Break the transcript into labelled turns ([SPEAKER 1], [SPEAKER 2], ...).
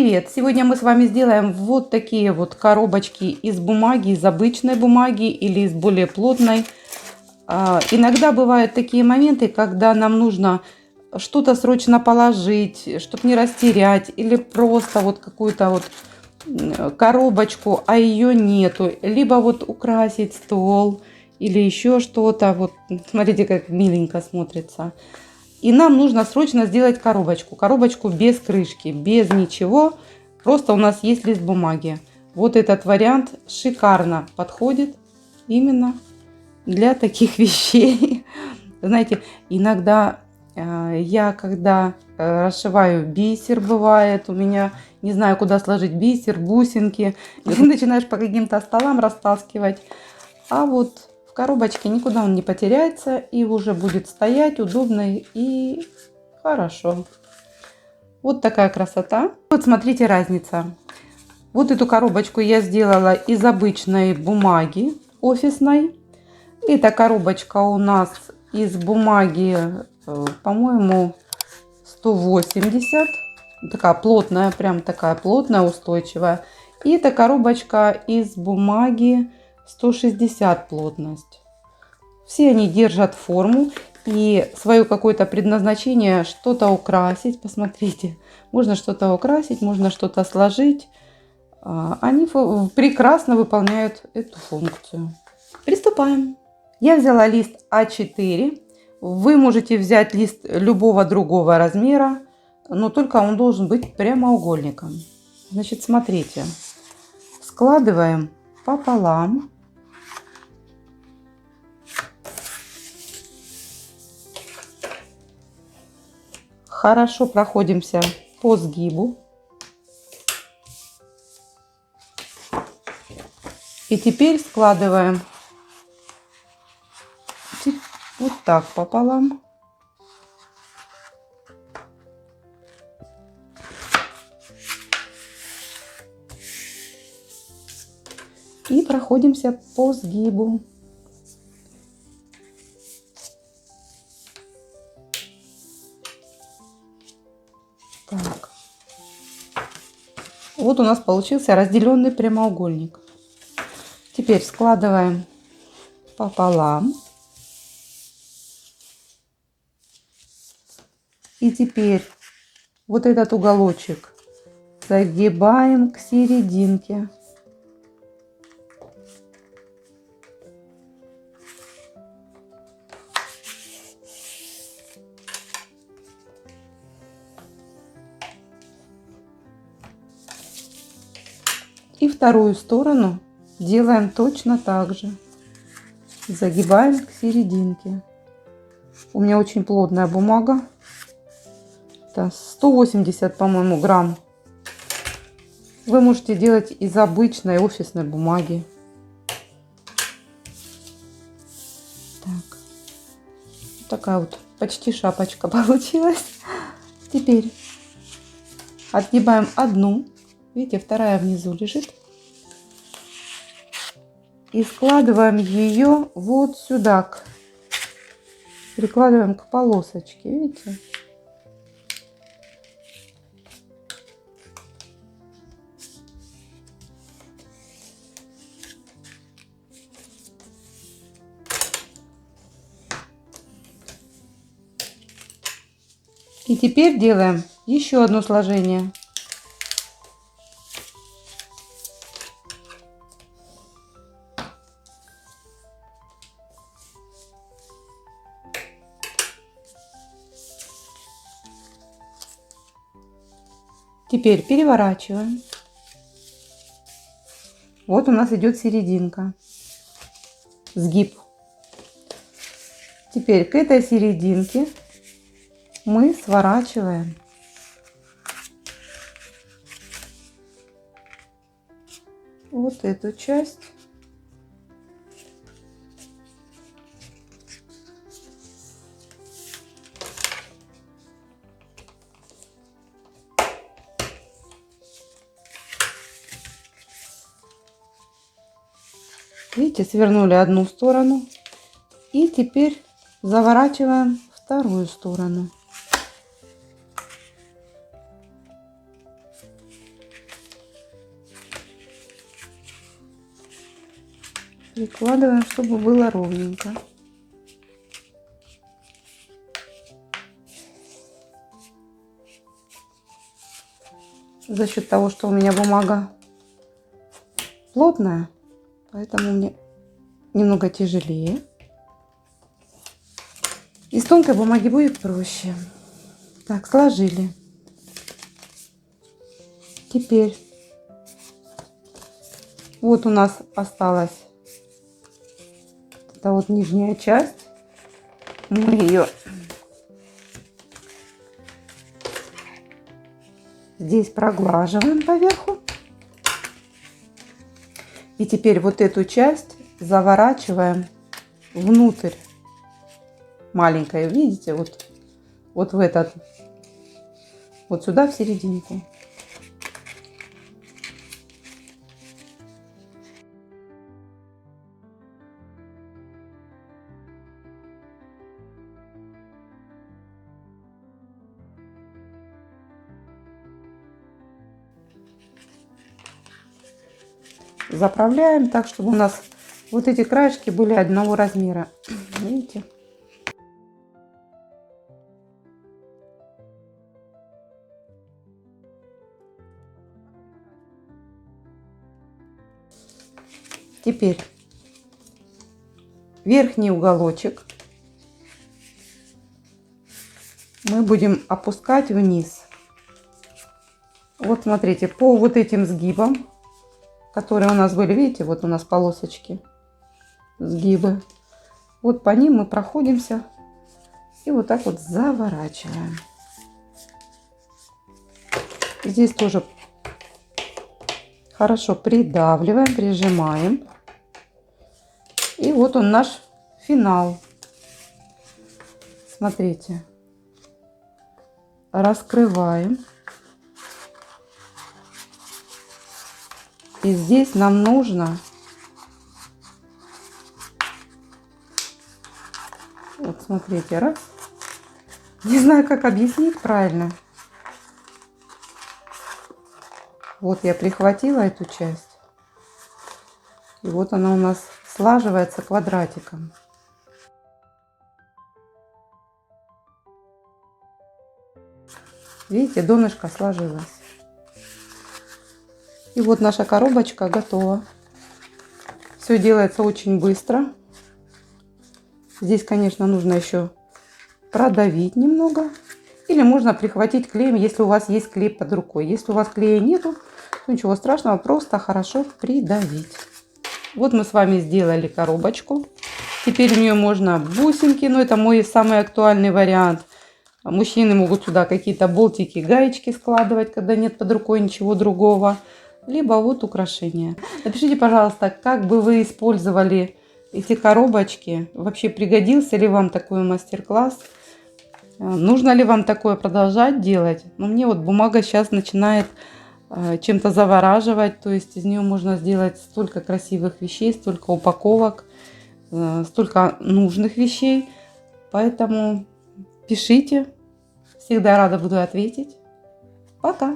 [SPEAKER 1] Привет! Сегодня мы с вами сделаем вот такие вот коробочки из бумаги, из обычной бумаги или из более плотной. Иногда бывают такие моменты, когда нам нужно что-то срочно положить, чтобы не растерять, или просто вот какую-то вот коробочку, а ее нету. Либо вот украсить стол или еще что-то. Вот смотрите, как миленько смотрится. И нам нужно срочно сделать коробочку. Коробочку без крышки, без ничего. Просто у нас есть лист бумаги. Вот этот вариант шикарно подходит именно для таких вещей. Знаете, иногда я, когда расшиваю бисер, бывает, у меня не знаю, куда сложить бисер, бусинки. И ты начинаешь по каким-то столам растаскивать. А вот в коробочке никуда он не потеряется и уже будет стоять удобно и хорошо. Вот такая красота. Вот смотрите разница. Вот эту коробочку я сделала из обычной бумаги офисной. Эта коробочка у нас из бумаги, по-моему, 180. Такая плотная, прям такая плотная, устойчивая. И эта коробочка из бумаги 160 плотность. Все они держат форму и свое какое-то предназначение, что-то украсить. Посмотрите, можно что-то украсить, можно что-то сложить. Они прекрасно выполняют эту функцию. Приступаем. Я взяла лист А4. Вы можете взять лист любого другого размера, но только он должен быть прямоугольником. Значит, смотрите, складываем пополам. Хорошо проходимся по сгибу. И теперь складываем вот так пополам. И проходимся по сгибу. Так. Вот у нас получился разделенный прямоугольник. Теперь складываем пополам. И теперь вот этот уголочек загибаем к серединке. И вторую сторону делаем точно так же. Загибаем к серединке. У меня очень плотная бумага. Это 180, по-моему, грамм. Вы можете делать из обычной офисной бумаги. Так. Вот такая вот почти шапочка получилась. Теперь отгибаем одну. Видите, вторая внизу лежит. И складываем ее вот сюда. Прикладываем к полосочке. Видите? И теперь делаем еще одно сложение. Теперь переворачиваем. Вот у нас идет серединка. Сгиб. Теперь к этой серединке мы сворачиваем вот эту часть. Видите, свернули одну сторону. И теперь заворачиваем вторую сторону. Прикладываем, чтобы было ровненько. За счет того, что у меня бумага плотная, поэтому мне немного тяжелее. Из тонкой бумаги будет проще. Так, сложили. Теперь вот у нас осталась это вот нижняя часть. Мы ее здесь проглаживаем поверху. И теперь вот эту часть заворачиваем внутрь. Маленькая, видите, вот в этот, вот сюда в серединку. Заправляем так, чтобы у нас вот эти краешки были одного размера. Видите? Теперь верхний уголочек мы будем опускать вниз. Вот смотрите, по вот этим сгибам, которые у нас были, видите, вот у нас полосочки, сгибы. Вот по ним мы проходимся и вот так вот заворачиваем. Здесь тоже хорошо придавливаем, прижимаем. И вот он наш финал. Смотрите. Раскрываем. И здесь нам нужно вот смотрите, раз. Не знаю, как объяснить правильно. Вот я прихватила эту часть. И вот она у нас слаживается квадратиком. Видите, донышко сложилось. И вот наша коробочка готова. Все делается очень быстро. Здесь, конечно, нужно еще продавить немного. Или можно прихватить клеем, если у вас есть клей под рукой. Если у вас клея нету, то ничего страшного, просто хорошо придавить. Вот мы с вами сделали коробочку. Теперь в нее можно бусинки, но это мой самый актуальный вариант. Мужчины могут сюда какие-то болтики, гаечки складывать, когда нет под рукой ничего другого. Либо вот украшения. Напишите, пожалуйста, как бы вы использовали эти коробочки. Вообще пригодился ли вам такой мастер-класс? Нужно ли вам такое продолжать делать? Но мне вот бумага сейчас начинает чем-то завораживать. То есть из нее можно сделать столько красивых вещей, столько упаковок, столько нужных вещей. Поэтому пишите. Всегда рада буду ответить. Пока!